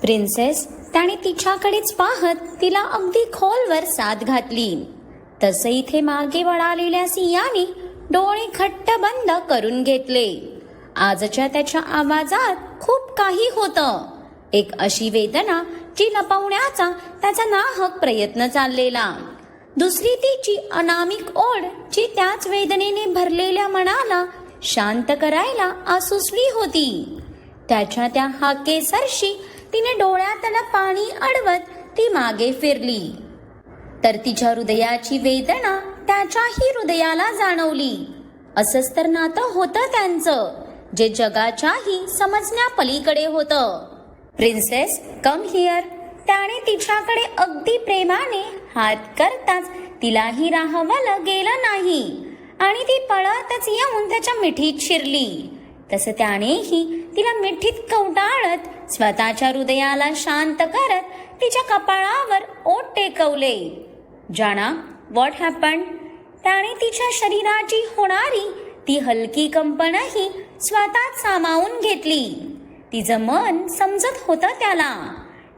Princess त्याने तिच्याकडेच पाहत तिला अगदी खोलवर साद घातली. तसं इथे मागे वळालेल्या सिंहाने डोळे घट्ट बंद करून घेतले. आजच्या त्याच्या आवाजात खूप काही होतं. एक अशी वेदना जी लपवण्याचा त्याचा नाहक प्रयत्न चाललेला. दुसरी तिची अनामिक ओढ जी त्याच वेदनेने भरलेल्या मनाला शांत करायला आसुसली होती. त्याच्या त्या हाकेसरशी तिने डोळ्यातलं पाणी अडवत ती मागे फिरली, तर तिच्या हृदयाची वेदना त्याच्याही हृदयाला जाणवली. असंच तर नातं होतं त्यांचं, जे जगाच्याही समजण्या पलीकडे होतं. प्रिन्सेस कम हिअर, त्याने तिच्याकडे अगदी प्रेमाने हात करताच तिलाही राहवलं गेलं नाही आणि ती पळतच येऊन त्याच्या मिठीत शिरली. तसं त्यानेही तिला मिठीत कवटाळत स्वतःच्या हृदयाला शांत करत तिच्या कपाळावर ओठ टेकवले. जाणा, व्हॉट हॅपन्ड? त्याने तिच्या शरीराची होणारी ती हलकी कंपनही स्वतःत सामावून घेतली. तिचं मन समजत होतं त्याला.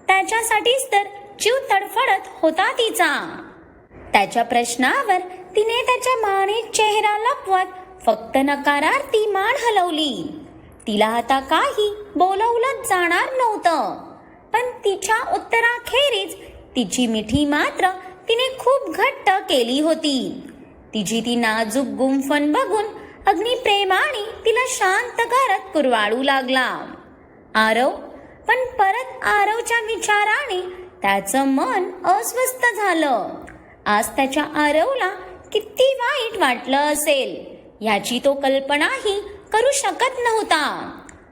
त्याच्यासाठीच तर जीव तडफडत होता तिचा. त्याच्या प्रश्नावर तिने त्याच्या माणिक चेहरा लपवत फक्त नकारार्थी मान हलवली. तिला आता काही बोलवलं जाणार नव्हतं, पण तिच्या उत्तराखेरीज तिची मिठी मात्र तिने खूप घट्ट केली होती. तिची ती नाजूक गुंफण बघून अग्नी प्रेमाने तिला शांत करत कुरवाळू लागला. आरव, पण परत आरवच्या विचाराने त्याचं मन अस्वस्थ झालं. आज त्याच्या आरवला किती वाईट वाटलं असेल याची तो कल्पनाही करू शकत नव्हता.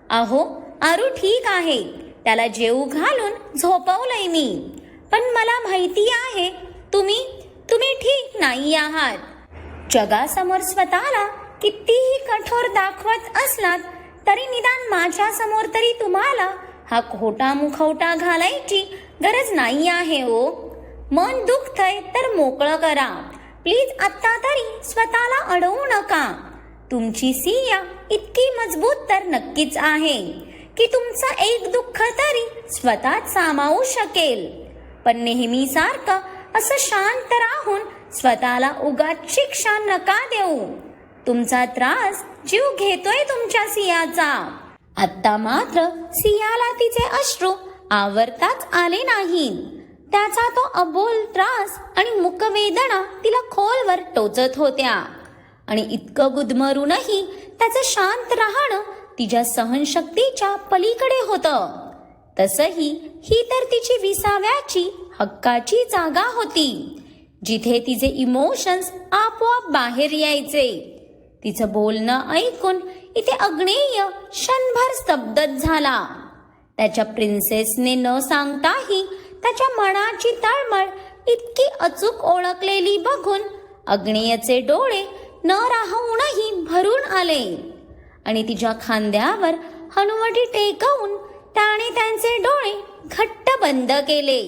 अहो, आरू ठीक आहे, त्याला जेवू घालून झोपवलंय मी, पण मला माहिती आहे तुम्ही ठीक नाही आहात. जगासमोर स्वतःला कितीही कठोर दाखवत असलात तरी निदान माझ्या समोर तरी तुम्हाला हा खोटा मुखवटा घालायची गरज नाही आहे हो. मन दुखतंय तर मोकळं करा प्लीज. आत्ता तरी स्वतःला अडवू नका. तुमची सिया इतकी मजबूत तर नक्कीच आहे की तुमचं एक दुःख तरी स्वतःच सामावू शकेल. पण नेहमीसारखं असं शांत राहून स्वतःला उगाच शिक्षा नका देऊ. तुमचा त्रास जीव घेतोय तुमच्या सियाचा. आत्ता मात्र सियाला तिचे अश्रू आवरताच आले नाही. त्याचा तो अबोल त्रास आणि मुकवेदना तिला खोलवर टोचत होत्या आणि इतकं गुदमरूनही त्याचं शांत राहणं तिच्या सहनशक्तीच्या पलीकडे होतं. तसही ही तर तिची विसाव्याची हक्काची जागा होती, जिथे तिचे इमोशन्स आपोआप बाहेर यायचे. तिचं बोलणं ऐकून इथे अग्नेय क्षणभर स्तब्धच झाला. त्याच्या प्रिन्सेसने न सांगताही त्याच्या मनाची तळमळ इतकी अचूक ओळखलेली बघून अग्नेयचे डोळे न राहूनही भरून आले आणि तिच्या खांद्यावर हनुवटी टेकवून त्याने त्यांचे डोळे घट्ट बंद केले.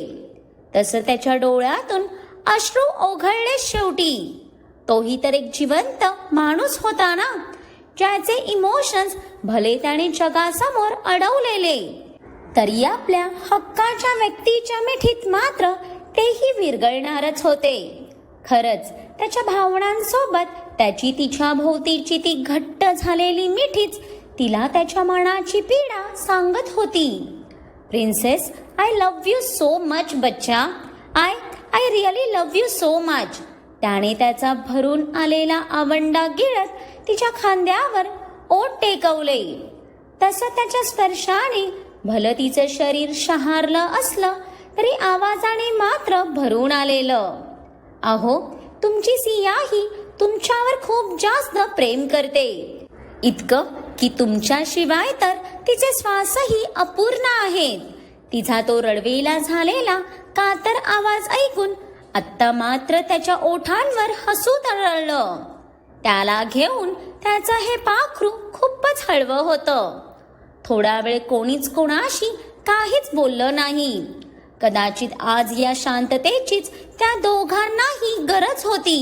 तसं त्याच्या डोळ्यातून अश्रू ओघळले शेवटी. तोही तर एक जिवंत माणूस होता ना, ज्याचे इमोशन्स भले त्याने जगासमोर अडवलेले तरी आपल्या हक्काच्या व्यक्तीच्या मिठीत मात्र तेही विरघळणारच होते. खरंच त्याच्या भावनांसोबत त्याची तिच्या भोवतीची ती घट्ट झालेली मिठीच तिला त्याच्या मनाची पीडा सांगत होती. Princess, I love you so much बच्चा. I really love you so much. त्याने त्याचा भरून आलेला आवंडा गिळत तिच्या खांद्यावर ओठ टेकवले. तसं त्याच्या स्पर्शाने भलं तिचं शरीर शहारलं असलं तरी आवाजाने मात्र भरून आलेलं. अहो, तुमची सियाही तुमच्यावर खूप जास्त प्रेम करते, इतकं की तुमच्याशिवाय तर तिचे श्वासही अपूर्ण आहेत. तिचा तो रडवेला झालेला कातर आवाज ऐकून आत्ता मात्र त्याच्या ओठांवर हसू तरळलं. त्याला घेऊन त्याचं हे पाखरू खूपच हळवं होतं. थोडा वेळ कोणीच कोणाशी काहीच बोललं नाही. कदाचित आज या शांततेचीच त्या दोघांनाही गरज होती.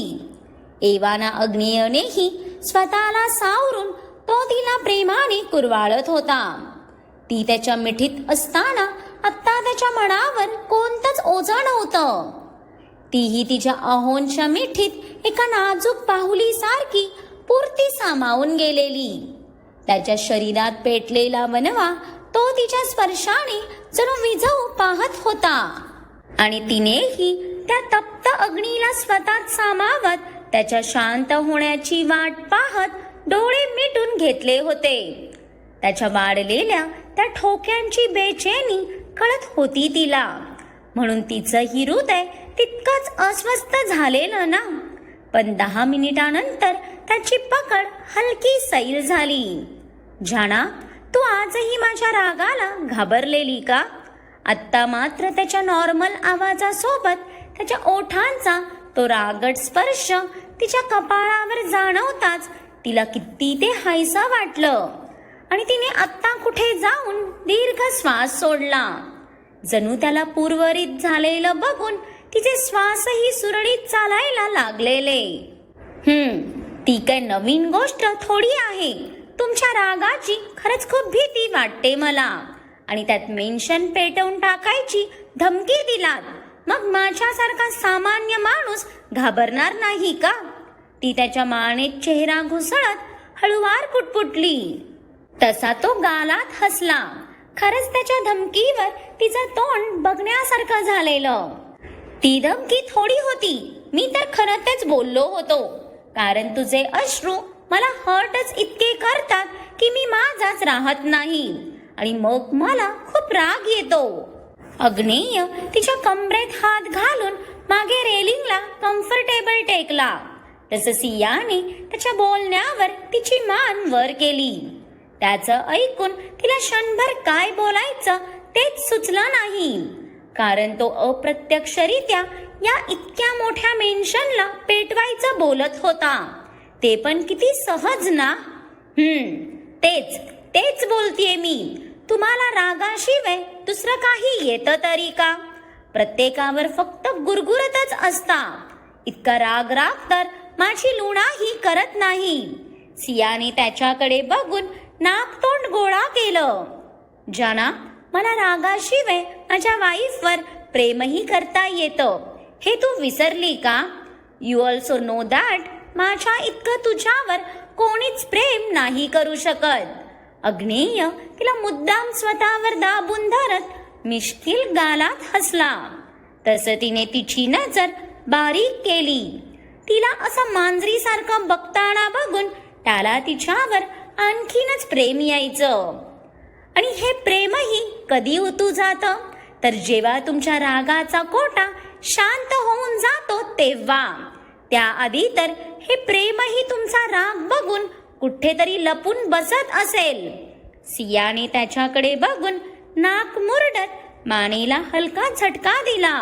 एवाना अग्नेयनेही स्वतःला सावरून तो तिला प्रेमाने कुरवाळत होता. ती त्याच्या मिठीत असताना आत्ता मनावर कोणतंच ओझं नव्हतं. तीही तिच्या अहोंच्या मिठीत एका नाजूक बाहुलीसारखी पुरती सामावून गेलेली. त्याच्या शरीरात पेटलेला वनवा तो तिच्या स्पर्शाने जणू विझवू पाहत होता. आणि तिनेही त्या तप्त अग्नीला स्वतःत सामावत त्याच्या शांत होण्याची वाट पाहत डोळे मिटून घेतले होते. त्याच्या वाढलेल्या त्या ठोक्यांची बेचैनी कळत होती तिला, म्हणून तिचंही हृदय तितकंच अस्वस्थ झालेलं ना. पण 10 मिनिटानंतर त्याची पकड हलकी सैल झाली. जाना, तू आजही माझ्या रागाला घाबरलेली का? आत्ता मात्र त्याच्या नॉर्मल आवाजासोबत त्याच्या ओठांचा तो रागट स्पर्श तिच्या कपाळावर जाणवताच तिला किती ते हायसा वाटलं. आणि तिने आत्ता कुठे जाऊन दीर्घ श्वास सोडला. जणू त्याला पूर्वरित झालेलं बघून तिचे श्वासही सुरळीत चालायला लागलेले. ती काय नवीन गोष्ट थोडी आहे. तुमच्या रागाची खरंच खूप भीती वाटते मला. आणि त्यात मेन्शन पेटवून टाकायची धमकी दिलात, मग माझ्यासारखा सामान्य माणूस घाबरणार नाही का? ती त्याच्या मानेत चेहरा घुसळत हळुवार पुटपुटली. तसा तो गालात हसला. खरंच त्याच्या धमकीवर तिचं तोंड बघण्यासारखं झालेलं. ती धमकी थोडी होती, मी तर खरं तेच बोललो होतो. कारण तुझे अश्रू मला हर्टच इतके करतात की मी माझाच राहत नाही. आणि मग मला खूप राग येतो. अग्नेय तिच्या कमरेत हात घालून मागे रेलिंगला कम्फर्टेबल टेकला. तसं सियाने त्याच्या बोलण्यावर तिची मान वर केली. त्याचं ऐकून तिला क्षणभर काय बोलायचं तेच सुचलं नाही. कारण तो अप्रत्यक्षरित्या या इतक्या मोठ्या मेन्शनला पेटवायचं बोलत होता. ते पण किती सहज ना. तेच बोलतेय मी. तुम्हाला रागाशिवाय दुसरं काही येतं तरी का? प्रत्येकावर फक्त गुरगुरतच असता. इतका राग तर माझी लुणाही करत नाही. सियाने त्याच्याकडे बघून नाकतोंड गोळा केलं. जाना, मला रागाशिवाय माझ्या वाईफवर प्रेमही करता येतं, हे तू विसरली का? यू ऑल्सो नो दॅट माझ्या इतकं तुझ्यावर कोणीच प्रेम नाही करू शकत. अग्नेय तिला मुद्दाम स्वतःवर दाबून धरत मिश्किल गालात हसला. तसं तिने तिची नजर बारीक केली. तिला असं मांजरीसारखं बघताना बघून त्याला तिच्यावर आणखीनच प्रेम यायचं. आणि हे प्रेमही कधी उतू जातं? तर जेव्हा तुमच्या रागाचा कोटा शांत होऊन जातो तेव्हा. त्याआधी तर हे प्रेमही तुमचा राग बघून कुठेतरी लपून बसत असेल. सियाने त्याच्याकडे बघून नाक मुरडत मानेला हलका झटका दिला.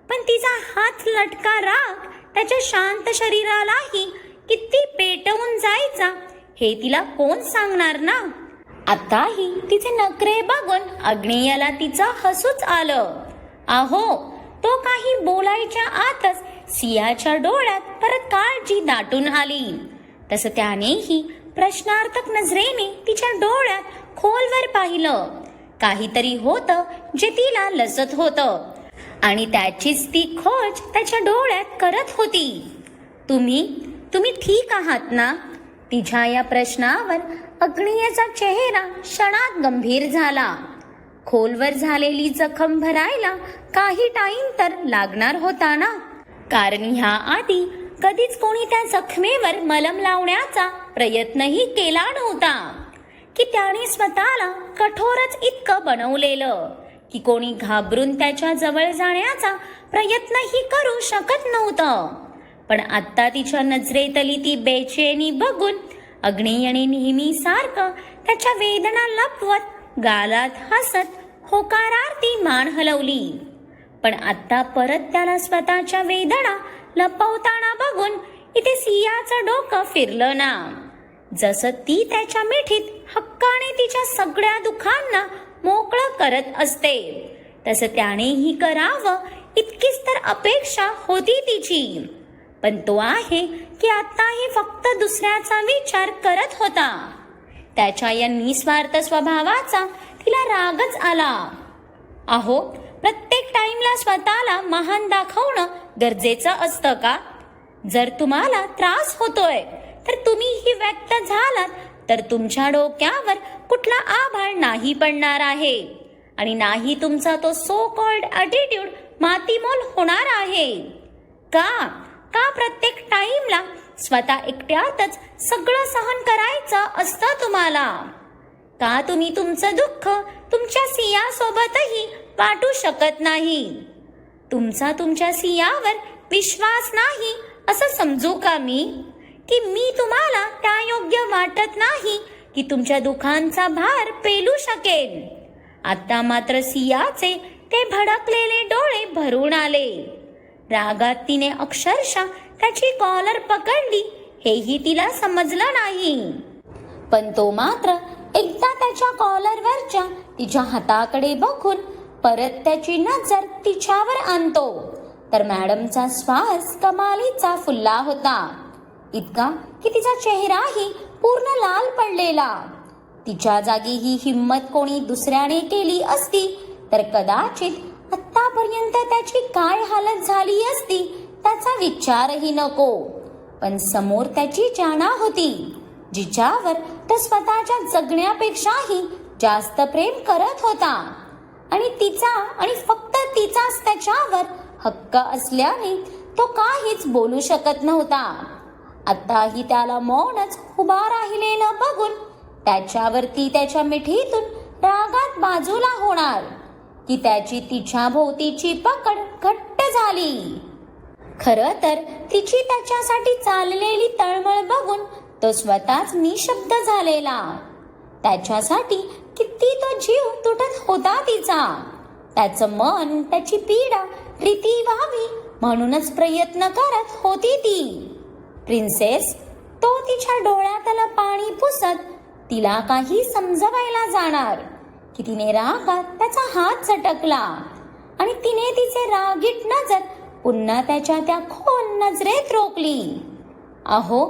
पण तिचा हात लटका राग त्याच्या शांत शरीरालाही किती पेटवून जायचा हे तिला कोण सांगणार ना. आताही तिचे नखरे बघून अग्नेयाला तिचं हसूच आलं. अहो, तो काही बोलायच्या आतच सियाच्या डोळ्यात परत काळजी दाटून आली. तसं त्यानेही प्रश्नार्थक नजरेने तिच्या डोळ्यात खोलवर पाहिलं. काहीतरी होतं जे तिला लसत होतं आणि त्याचीच ती खोज त्याच्या डोळ्यात करत होती. तुम्ही ठीक आहात ना? तिच्या या प्रश्नावर अग्नेयाचा चेहरा क्षणात गंभीर झाला. खोलवर झालेली जखम भरायला काही टाइम तर लागणार होता ना. कारण ह्या आधी कधीच कोणी त्या जखमेवर मलम लावण्याचा प्रयत्नही केला नव्हता. की त्याने स्वतःला कठोरच इतकं बनवलेलं की कोणी घाबरून त्याच्या जवळ जाण्याचा प्रयत्नही करू शकत नव्हतं. पण आत्ता तिच्या नजरेतली ती बेचैनी बघून अग्नेयने नेहमीसारखं त्याच्या वेदना लपवत गालात हसत होकारार्थी मान हलवली. पण आत्ता परत त्याला स्वतःच्या वेदना लपवताना बघून इथे सियाचं डोकं फिरलं ना. जसं ती त्याच्या मिठीत हक्काने तिच्या सगळ्या दुःखांना मोकळं करत असते, तसं त्यानेही करावं इतकीच तर अपेक्षा होती तिची. पण तो आहे की आताही फक्त दुसऱ्याचा विचार करत होता. त्याच्या या निस्वार्थ स्वभावाचा तिला रागच आला. अहो, प्रत्येक टाइमला स्वतःला महान दाखवणं गरजेचं असतं का? जर तुम्हाला त्रास होतोय तर तुम्ही ही व्यक्त झालात तर तुमच्या डोक्यावर कुठला आभाळ नाही पडणार आहे आणि नाही तुमचा तो सो कॉल्ड ॲटिट्यूड मातीमोल होणार आहे. का प्रत्येक टाइमला स्वतः एकट्यातच सगळं सहन करायचं असतं तुम्हाला? का तुम्ही तुमचं दुःख तुमच्या सियासोबतही वाटू शकत नाही? तुमच्या सियावर विश्वास नाही असं समजू का मी? की मी तुम्हाला त्या योग्य वाटत नाही की तुमच्या दुःखांचा भार पेलू शकेल? आता मात्र सियाचे ते भडकलेले डोळे भरून आले. रागात तिने अक्षरशः त्याची कॉलर पकडली हेही तिला समजलं नाही. पण तो मात्र एकदा त्याच्या कॉलरवरच्या तिच्या हाताकडे बघून परत त्याची नजर तिच्यावर आणतो तर मॅडमचा श्वास कमालीचा फुलला होता. इतका की तिचा चेहराही पूर्ण लाल पडलेला. तिच्या जागी ही हिम्मत कोणी दुसऱ्याने केली असती तर कदाचित आतापर्यंत त्याची काय हालत झाली असती त्याचा विचारही नको. पण समोर त्याची जाणा होती जिच्यावर तो स्वतःच्या जगण्यापेक्षाही जास्त प्रेम करत होता आणि तिचा आणि फक्त तिचाच त्याच्यावर हक्क असल्याने तो काहीच बोलू शकत नव्हता. आताही त्याला मौनच उभा राहिलेलं बघून त्याच्यावरती त्याच्या मिठीतून रागात बाजूला होणार की त्याची तिच्या भोवतीची पकड घट्ट झाली. खरं तर तिची त्याच्यासाठी चाललेली तळमळ बघून तो स्वतःच निशब्द झालेला. त्याच्यासाठी किती तो जीव तुटत होता तिचा. त्याचं मन त्याची पीडा प्रीती व्हावी म्हणूनच प्रयत्न करत होती ती. प्रिन्सेस, तो तिच्या डोळ्यातलं पाणी पुसत तिला काही समजवायला जाणार की तिने रागात त्याचा हात झटकला आणि तिने तिचे रागीट नजर पुन्हा त्याच्या त्या खोल नजरेत रोखली. अहो,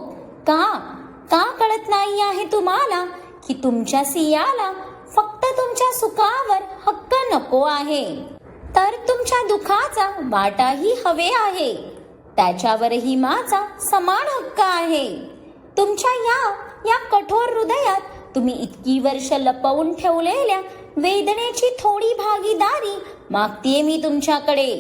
का कळत नाही आहे तुम्हाला की तुमच्या सियाला फक्त तुमच्या सुखावर हक्क नको आहे तर तुमच्या दुःखाचा वाटाही हवे आहे. त्याच्यावरही माझा समान हक्क आहे. तुमच्या या कठोर हृदयात तुम्ही इतकी वर्ष लपवून ठेवलेल्या वेदनेची थोडी भागीदारी मागतेय मी तुमच्याकडे.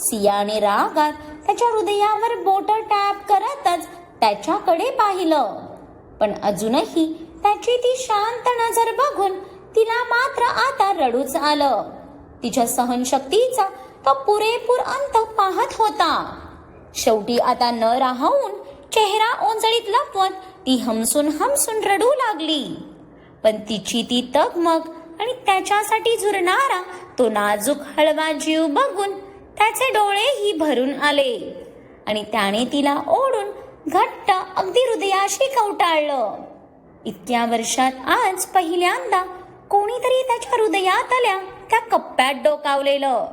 सियाने रागात त्याच्या हृदयावर बोट टॅप करतच त्याच्याकडे पाहिलं. पण अजूनही त्याची ती शांत नजर बघून तिला मात्र आता रडूच आलं. तिच्या सहनशक्तीचा तो पुरेपूर अंत पाहत होता. शेवटी आता न राहून चेहरा ओंजळीत लपवत ती हमसून रडू लागली. पण तिची ती तगमग आणि त्याच्यासाठी झुरणारा तो नाजूक हळवा जीव बघून त्याचे डोळेही भरून आले आणि त्याने तिला ओढून घट्ट अगदी हृदयाशी कवटाळलं. इतक्या वर्षात आज पहिल्यांदा कोणीतरी त्याच्या हृदयातल्या त्या कप्प्यात डोकावलेलं,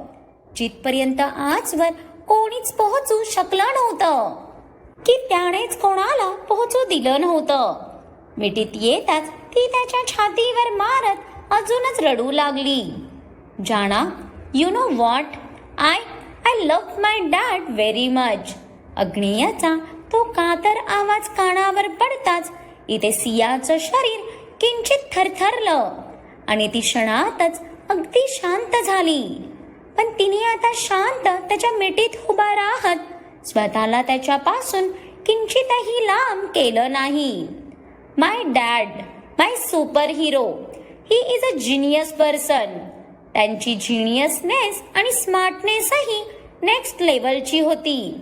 जिथपर्यंत आजवर कोणीच पोहोचू शकलं नव्हतं की त्यानेच कोणाला पोहोचू दिलं नव्हतं. मिठीत येताच ती त्याच्या छातीवर मारत अजूनच रडू लागली. जाना, you know what, I love my dad very much. अग्नियाचा तो कातर आवाज कानावर पडताच इथे सियाचं शरीर किंचित थरथरलं आणि ती क्षणातच अगदी शांत झाली. पण तिने आता शांत त्याच्या मिठीत उभा राहत स्वतःला त्याच्यापासून किंचितही लांब केलं नाही. My dad, my superhero, he is a genius person. त्यांची जिनियसनेस आणि स्मार्टनेसही नेक्स्ट लेवलची होती.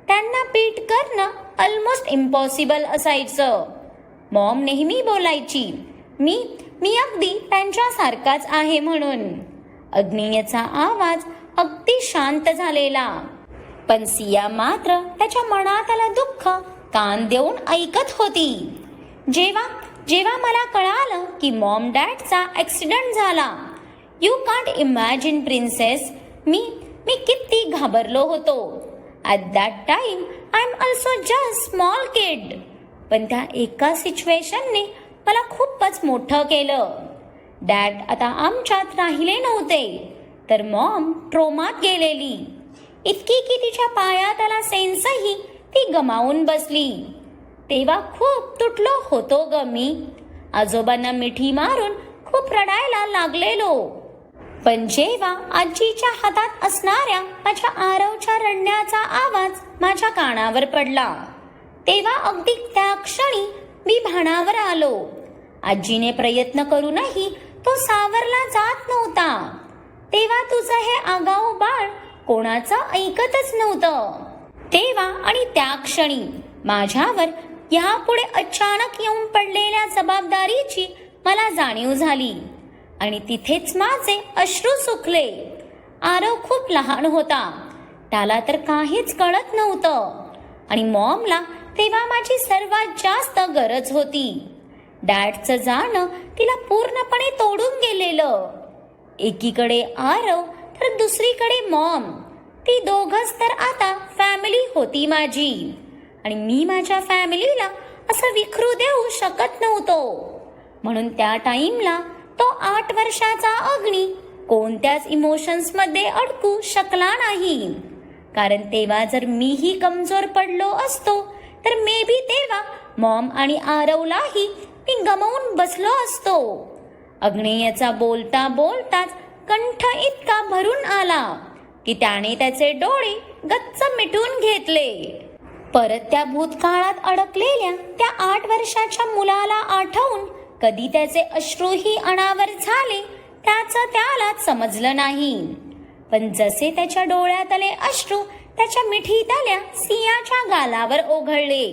त्यांना बीट करणं ऑलमोस्ट इम्पॉसिबल असायचं. मॉम नेहमी बोलायची मी अगदी त्यांच्यासारखाच आहे म्हणून. अग्नियचा आवाज अगदी शांत झालेला, पण सिया मात्र त्याच्या मनातलं दुःख कान देऊन ऐकत होती. जेव्हा मला कळालं की मॉम डॅडचा ॲक्सिडेंट झाला, यू कांट इमॅजिन प्रिन्सेस, मी किती घाबरलो होतो. At that time I am also just small kid. पण त्या एका सिच्युएशनने मला खूपच मोठं केलं. डॅड आता आमच्यात राहिले नव्हते. तर मॉम ट्रोमात गेलेली, इतकी की तिच्या पायातला सेन्सही ती गमावून बसली. तेव्हा खूप तुटलो होतो ग मी. आजोबांना मिठी मारून खूप रडायला लागलेलो. पण जेव्हा आजीच्या हातात असणाऱ्या माझ्या आरवच्या रडण्याचा आवाज माझ्या कानावर पडला, तेव्हा अगदी त्या क्षणी मी भानावर आलो. आजीने प्रयत्न करूनही तो सावरला जात नव्हता. तेव्हा तुझं हे आगाऊ बाळ कोणाचं ऐकतच नव्हतं. तेव्हा आणि त्या क्षणी माझ्यावर यापुढे अचानक येऊन पडलेल्या जबाबदारीची मला जाणीव झाली आणि तिथेच माझे अश्रू सुकले. आरव खूप लहान होता, त्याला तर काहीच कळत नव्हतं आणि मॉमला तेव्हा माझी सर्वात जास्त गरज होती. डॅडचं जाणं तिला पूर्णपणे तोडून गेलेलं. एकीकडे आरव तर दुसरीकडे मॉम, ती दोघच तर आता फॅमिली होती माझी आणि मी माझ्या फॅमिलीला असं विखरू देऊ शकत नव्हतो. म्हणून त्या टाइमला तो 8 वर्षाचा अग्नी कोणत्याच इमोशन्स मध्ये अडकू शकला नाही. कारण तेव्हा जर मीही कमजोर पडलो असतो तर मे बी तेव्हा मॉम आणि आरवलाही मी गमावून बसलो असतो. अग्नेयचा बोलता बोलताच कंठ इतका भरून आला की त्याने त्याचे डोळे गच्च मिटून घेतले. परत त्या भूतकाळात अडकलेल्या त्या 8 वर्षाच्या मुलाला आठवून कधी त्याचे अश्रूही अनावर झाले त्याचं त्याला समजलं नाही. पण जसे त्याच्या डोळ्यातले अश्रू त्याच्या मिठीतल्या सियाच्या गालावर ओघळले,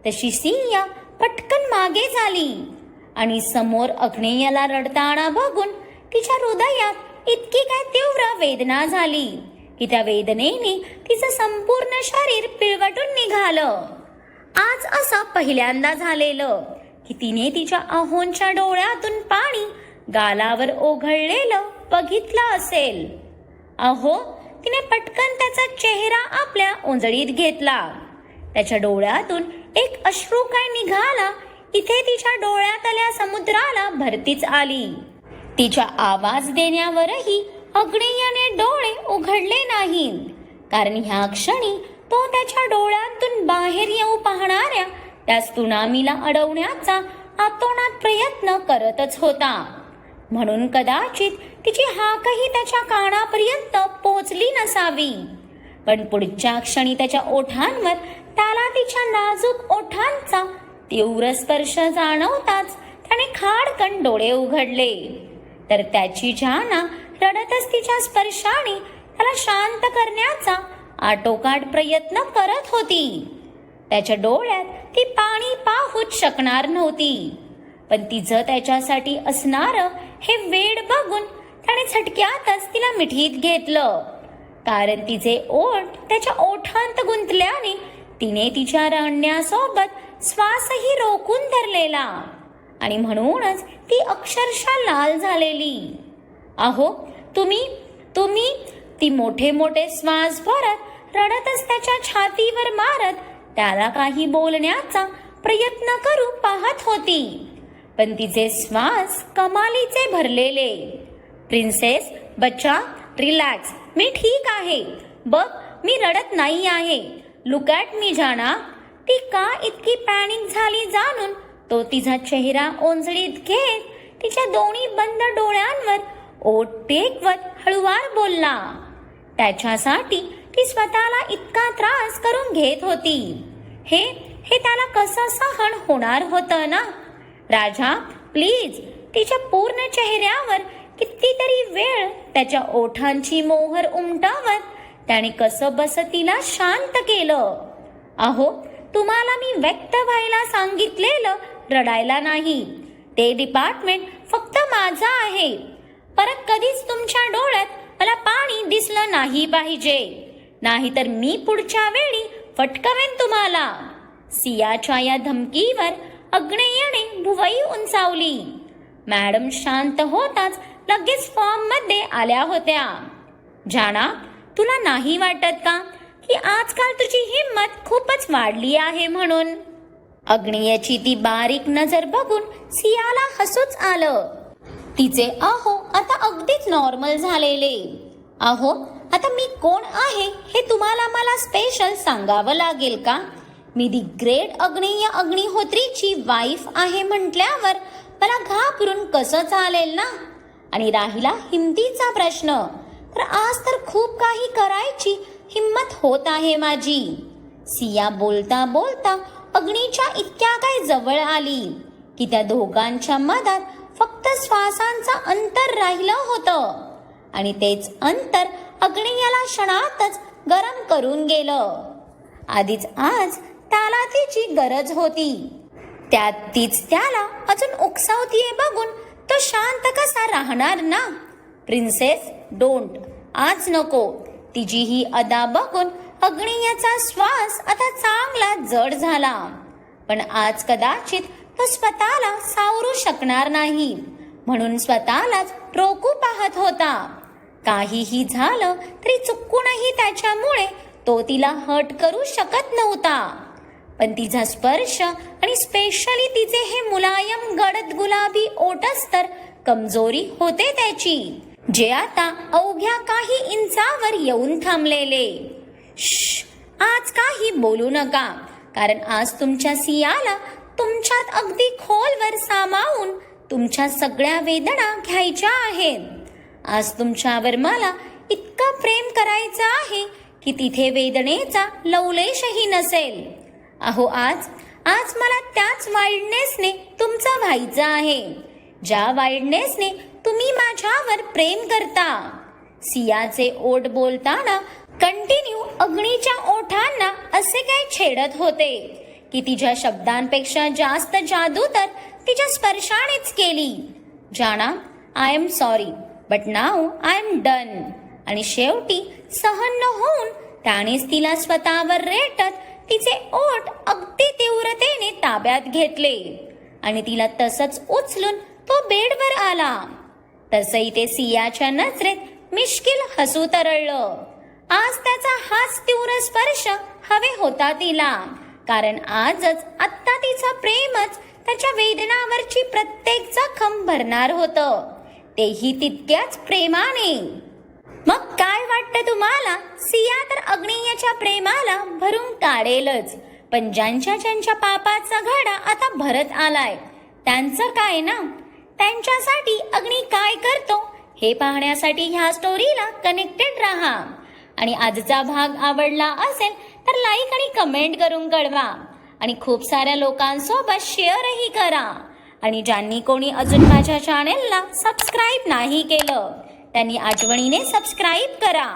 तशी सिया पटकन मागे झाली आणि समोर अग्नेयाला रडताना बघून तिच्या हृदयात इतकी काय तीव्र वेदना झाली की त्या वेदनेने तिचं संपूर्ण शरीर पिळवटून निघालं. आज असं पहिल्यांदा झालेलं की तिने तिच्या अहोंच्या डोळ्यातून पाणी गालावर ओघळलेलं बघितलं असेल. अहो, तिने पटकन त्याचा चेहरा आपल्या ओंजळीत घेतला. त्याच्या डोळ्यातून एक अश्रू काय निघाला, इथे तिच्या डोळ्यातल्या समुद्राला भरतीच आली. तिच्या आवाज देण्यावरही अग्नेयाने डोळे उघडले नाही, कारण ह्या क्षणी तो त्याच्या डोळ्यातून बाहेर येऊ पाहणाऱ्या त्या त्सुनामीला अडवण्याचा आतोनात प्रयत्न करतच होता. म्हणून कदाचित तिची हाकही त्याच्या कानापर्यंत पोहोचली नसावी. पण पुढच्या क्षणी त्याच्या ओठांवर त्याला तिच्या नाजूक ओठांचा तीव्र स्पर्श जाणवताच त्याने खाडकन डोळे उघडले. तर त्याची जाना रडतच तिच्या स्पर्शाने त्याला शांत करण्याचा आटोकाट प्रयत्न करत होती. त्याच्या डोळ्यात ती पाणी पाहूच शकणार नव्हती, पण तिचं त्याच्यासाठी असणारं हे वेड बघून त्याने झटक्यातच तिला मिठीत घेतलं. कारण तिचे ओठ त्याच्या ओठांत गुंतल्याने तिने तिच्या रडण्यासोबत श्वासही रोखून धरलेला आणि म्हणूनच ती अक्षरशः लाल झालेली. अहो, तुम्ही ती मोठे मोठे श्वास भरत रडतच त्याच्या छातीवर मारत त्याला काही बोलण्याचा प्रयत्न करू पाहत होती. पण तिचे श्वास कमालीचे भरलेले. प्रिन्सेस, बच्चा, रिलॅक्स, मी ठीक आहे. बघ, मी रडत नाही आहे. लुक ॲट मी जाना. ती का इतकी पॅनिक झाली जाणून तो तिचा चेहरा ओंजळीत घेत तिच्या दोन्ही बंद डोळ्यांवर ओठ टेकवत हळुवार बोलला. त्याच्यासाठी ती स्वतःला इतका त्रास करून घेत होती. हे त्याला कसं सहन होणार होतं ना. राजा, प्लीज. तिच्या पूर्ण चेहऱ्यावर कितीतरी वेळ त्याच्या ओठांची मोहर उमटवत त्याने कसं बस तिला शांत केलं. अहो, तुम्हाला मी व्यक्त व्हायला सांगितलेलं, रडायला नाही. ते डिपार्टमेंट फक्त माझं आहे. परत कधीच तुमच्या डोळ्यात मला पाणी दिसलं नाही पाहिजे, नाहीतर मी पुढच्या वेळी फटकवेन तुम्हाला. सियाच्या या धमकीवर अग्नेयाने भुवई उंचावली. मॅडम शांत होताच लगेच फॉर्म मध्ये आल्या होत्या. जाना, तुला नाही वाटत का की आजकाल तुझी हिंमत खूपच वाढली आहे म्हणून? अग्नेयाची ती बारीक नजर बघून सियाला हसूच आलं. तिचे अहो आता अगदीच नॉर्मल झालेले. अहो, आता मी कोण आहे हे तुम्हाला मला स्पेशल सांगावं लागेल का? मी दी ग्रेट अग्नेय अग्निहोत्रीची वाईफ आहे म्हटल्यावर मला घाबरून कसं चालेल ना? आणि राहिला हिमतीचा प्रश्न, तर आज तर खूप काही करायची हिम्मत होत आहे माझी. सिया बोलता बोलता अग्नीच्या इतक्या काय जवळ आली की त्या दोघांच्या मधात फक्त श्वासांचं अंतर राहिलं होतं आणि तेच अंतर अग्नियाला क्षणातच गरम करून गेलं. आधीच आज त्याला तिची गरज होती, त्यात तीच त्याला अजून उकसावतीये बघून तो शांत कसा राहणार ना? प्रिन्सेस डोंट, आज नको. तिची ही अदा बघून अग्नियाचा श्वास आता चांगला जड झाला. पण आज कदाचित तो स्वतःला सावरू शकणार नाही म्हणून स्वतःलाच रोखू पाहत होता. काहीही झालं तरी चुकूनही त्याच्यामुळे तो तिला हर्ट करू शकत नव्हता. पण तिचा स्पर्श आणि स्पेशली तिचे हे मुलायम गडद गुलाबी ओठच तर कमजोरी होते त्याची, जे आता अवघ्या काही इंचावर येऊन थांबलेले. श्श, आज काही बोलू नका, कारण आज तुमच्या सियाला तुमच्यात अगदी खोलवर सामावून तुमच्या सगळ्या वेदना घ्यायच्या आहेत. आज तुमच्यावर मला इतकं प्रेम करायचं आहे की तिथे वेदनेचा लवलेशही नसेल. अहो, आज मला त्याच वाईल्डनेसने तुमचं व्हायचं आहे, ज्या वाईल्डनेसने तुम्ही माझ्यावर प्रेम करता. सियाचे ओठ बोलताना कंटिन्यू अग्नीच्या ओठांना असे काय छेडत होते की तिच्या शब्दांपेक्षा जास्त जादू तर तिच्या स्पर्शानेच केली. जाना, I am sorry, but now I am done. आणि शेवटी सहन न होऊन त्यानेच तिला स्वतःवर रेटत तिचे ओठ अगदी तीव्रतेने ताब्यात घेतले आणि तिला तसंच उचलून तो बेडवर आला. तसंही ते सियाच्या नजरेत मिश्किल हसू तरळलं. आज त्याचा हाच तीव्र स्पर्श हवे होता तिला, कारण आजच आत्ता तिचं प्रेमच त्याच्या वेदनावरची प्रत्येक जखम भरणार होतं, तेही तितक्याच प्रेमाने. मग काय वाटतं तुम्हाला? सिया तर अग्नियाच्या प्रेमाला भरून काढेलच, पण ज्यांच्या पापाचा घडा आता भरत आलाय त्यांचं काय ना? त्यांच्यासाठी अग्नी काय करतो हे पाहण्यासाठी ह्या स्टोरीला कनेक्टेड राहा. आणि आजचा भाग आवडला असेल तर लाईक आणि कमेंट करून कळवा आणि खूप साऱ्या लोकांसोबत शेअरही करा. आणि ज्यांनी कोणी अजून माझ्या चॅनेलला सबस्क्राईब नाही केलं त्यांनी आठवणीने सबस्क्राईब करा.